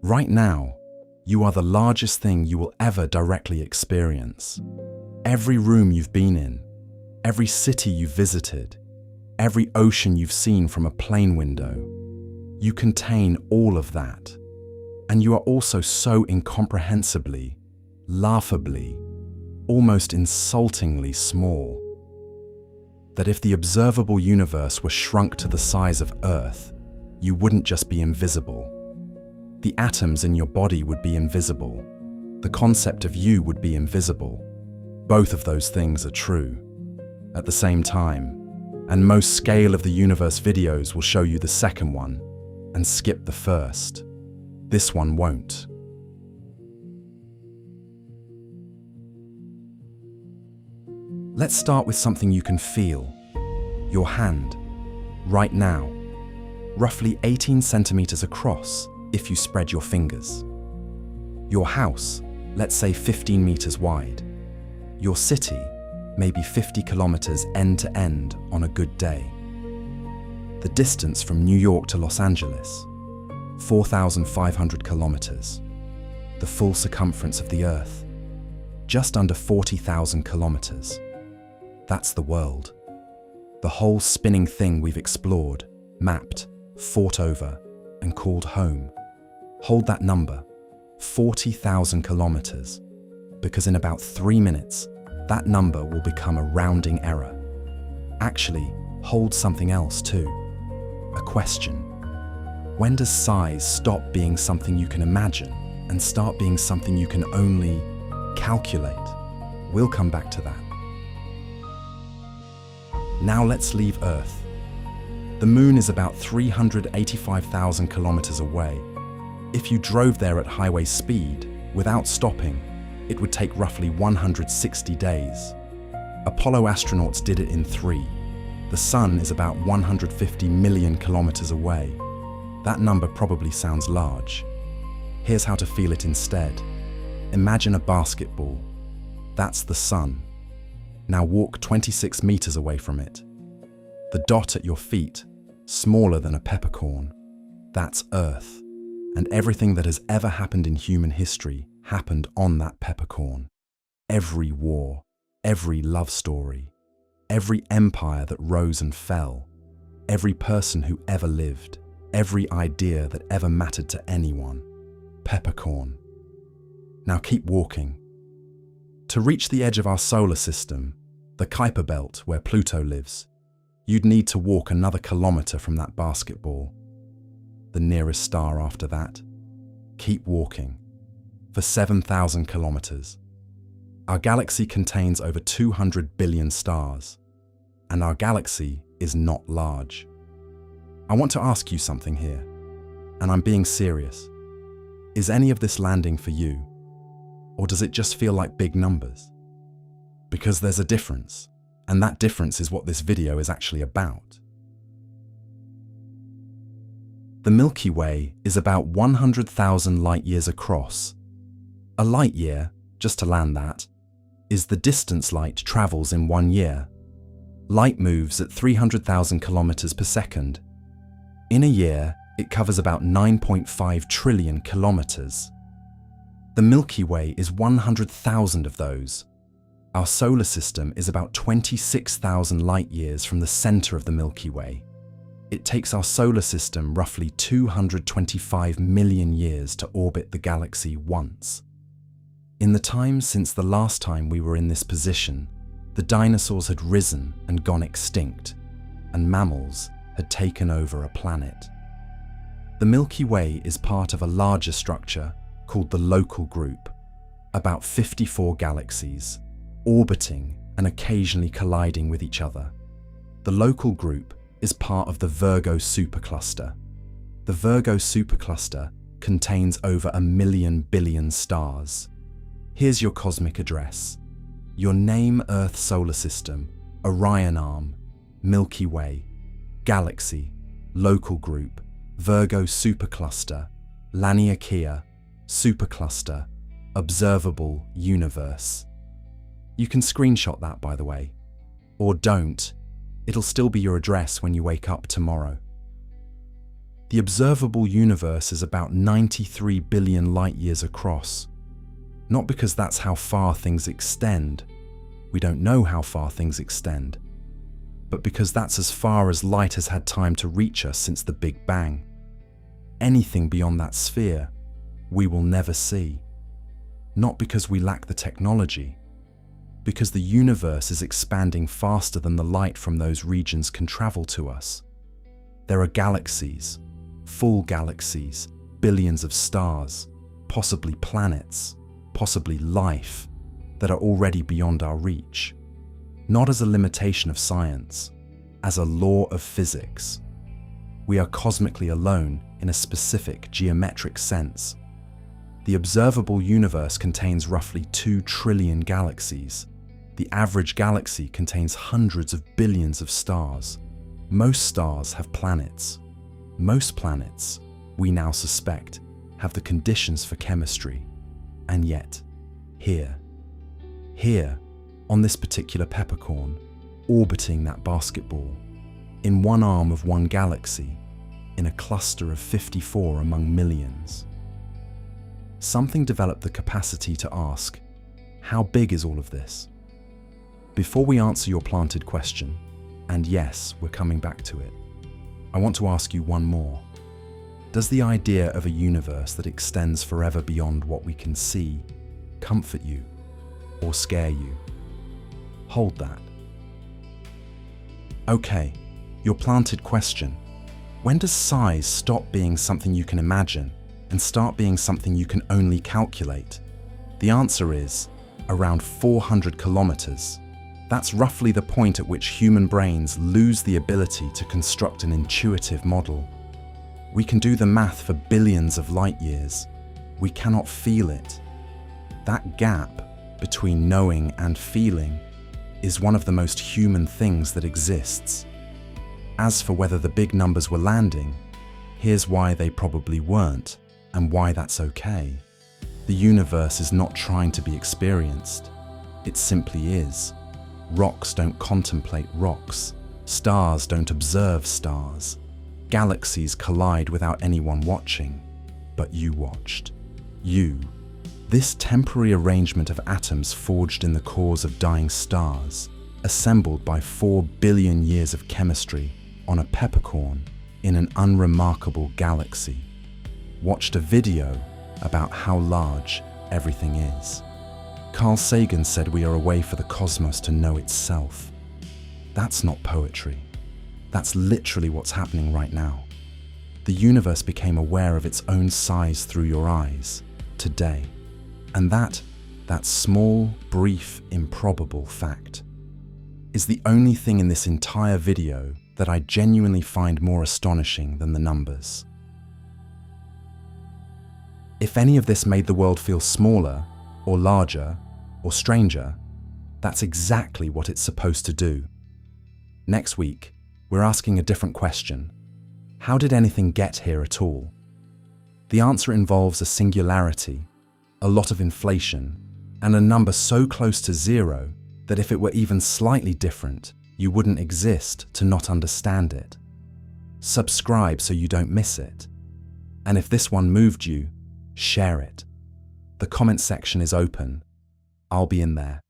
Right now, you are the largest thing you will ever directly experience. Every room you've been in, every city you've visited, every ocean you've seen from a plane window, you contain all of that. And you are also so incomprehensibly, laughably, almost insultingly small, that if the observable universe were shrunk to the size of Earth, you wouldn't just be invisible. The atoms in your body would be invisible. The concept of you would be invisible. Both of those things are true at the same time, and most scale of the universe videos will show you the second one and skip the first. This one won't. Let's start with something you can feel. Your hand, right now, roughly 18 centimeters across if you spread your fingers. Your house, let's say 15 meters wide. Your city, maybe 50 kilometers end to end on a good day. The distance from New York to Los Angeles, 4,500 kilometers. The full circumference of the Earth, just under 40,000 kilometers. That's the world. The whole spinning thing we've explored, mapped, fought over, and called home. Hold that number, 40,000 kilometers, because in about 3 minutes, that number will become a rounding error. Actually, hold something else too. A question. When does size stop being something you can imagine and start being something you can only calculate? We'll come back to that. Now let's leave Earth. The moon is about 385,000 kilometers away. If you drove there at highway speed, without stopping, it would take roughly 160 days. Apollo astronauts did it in 3. The sun is about 150 million kilometers away. That number probably sounds large. Here's how to feel it instead. Imagine a basketball. That's the sun. Now walk 26 meters away from it. The dot at your feet, smaller than a peppercorn. That's Earth. And everything that has ever happened in human history happened on that peppercorn. Every war, every love story, every empire that rose and fell, every person who ever lived, every idea that ever mattered to anyone. Peppercorn. Now keep walking. To reach the edge of our solar system, the Kuiper Belt where Pluto lives, you'd need to walk another kilometer from that basketball. The nearest star after that. Keep walking. For 7,000 kilometers. Our galaxy contains over 200 billion stars, and our galaxy is not large. I want to ask you something here, and I'm being serious. Is any of this landing for you, or does it just feel like big numbers? Because there's a difference, and that difference is what this video is actually about. The Milky Way is about 100,000 light years across. A light year, just to land that, is the distance light travels in 1 year. Light moves at 300,000 kilometers per second. In a year, it covers about 9.5 trillion kilometers. The Milky Way is 100,000 of those. Our solar system is about 26,000 light years from the center of the Milky Way. It takes our solar system roughly 225 million years to orbit the galaxy once. In the time since the last time we were in this position, the dinosaurs had risen and gone extinct, and mammals had taken over a planet. The Milky Way is part of a larger structure called the Local Group, about 54 galaxies, orbiting and occasionally colliding with each other. The Local Group is part of the Virgo supercluster. The Virgo supercluster contains over 1 million billion stars. Here's your cosmic address. Your name, Earth solar system, Orion Arm, Milky Way, Galaxy, Local Group, Virgo supercluster, Laniakea, supercluster, observable universe. You can screenshot that, by the way. Or don't. It'll still be your address when you wake up tomorrow. The observable universe is about 93 billion light-years across. Not because that's how far things extend. We don't know how far things extend. But because that's as far as light has had time to reach us since the Big Bang. Anything beyond that sphere, we will never see. Not because we lack the technology, because the universe is expanding faster than the light from those regions can travel to us. There are galaxies, full galaxies, billions of stars, possibly planets, possibly life, that are already beyond our reach. Not as a limitation of science, as a law of physics. We are cosmically alone in a specific geometric sense. The observable universe contains roughly 2 trillion galaxies. The average galaxy contains hundreds of billions of stars. Most stars have planets. Most planets, we now suspect, have the conditions for chemistry. And yet, here, on this particular peppercorn, orbiting that basketball, in one arm of one galaxy, in a cluster of 54 among millions. Something developed the capacity to ask, how big is all of this? Before we answer your planted question, and yes, we're coming back to it, I want to ask you one more. Does the idea of a universe that extends forever beyond what we can see comfort you or scare you? Hold that. Okay, your planted question. When does size stop being something you can imagine and start being something you can only calculate? The answer is around 400 kilometers. That's roughly the point at which human brains lose the ability to construct an intuitive model. We can do the math for billions of light years. We cannot feel it. That gap between knowing and feeling is one of the most human things that exists. As for whether the big numbers were landing, here's why they probably weren't, and why that's okay. The universe is not trying to be experienced. It simply is. Rocks don't contemplate rocks. Stars don't observe stars. Galaxies collide without anyone watching. But you watched. You. This temporary arrangement of atoms forged in the cores of dying stars, assembled by 4 billion years of chemistry on a peppercorn in an unremarkable galaxy, watched a video about how large everything is. Carl Sagan said we are a way for the cosmos to know itself. That's not poetry. That's literally what's happening right now. The universe became aware of its own size through your eyes, today. And that small, brief, improbable fact is the only thing in this entire video that I genuinely find more astonishing than the numbers. If any of this made the world feel smaller, or larger, or stranger, that's exactly what it's supposed to do. Next week, we're asking a different question. How did anything get here at all? The answer involves a singularity, a lot of inflation, and a number so close to zero that if it were even slightly different, you wouldn't exist to not understand it. Subscribe so you don't miss it. And if this one moved you, share it. The comment section is open. I'll be in there.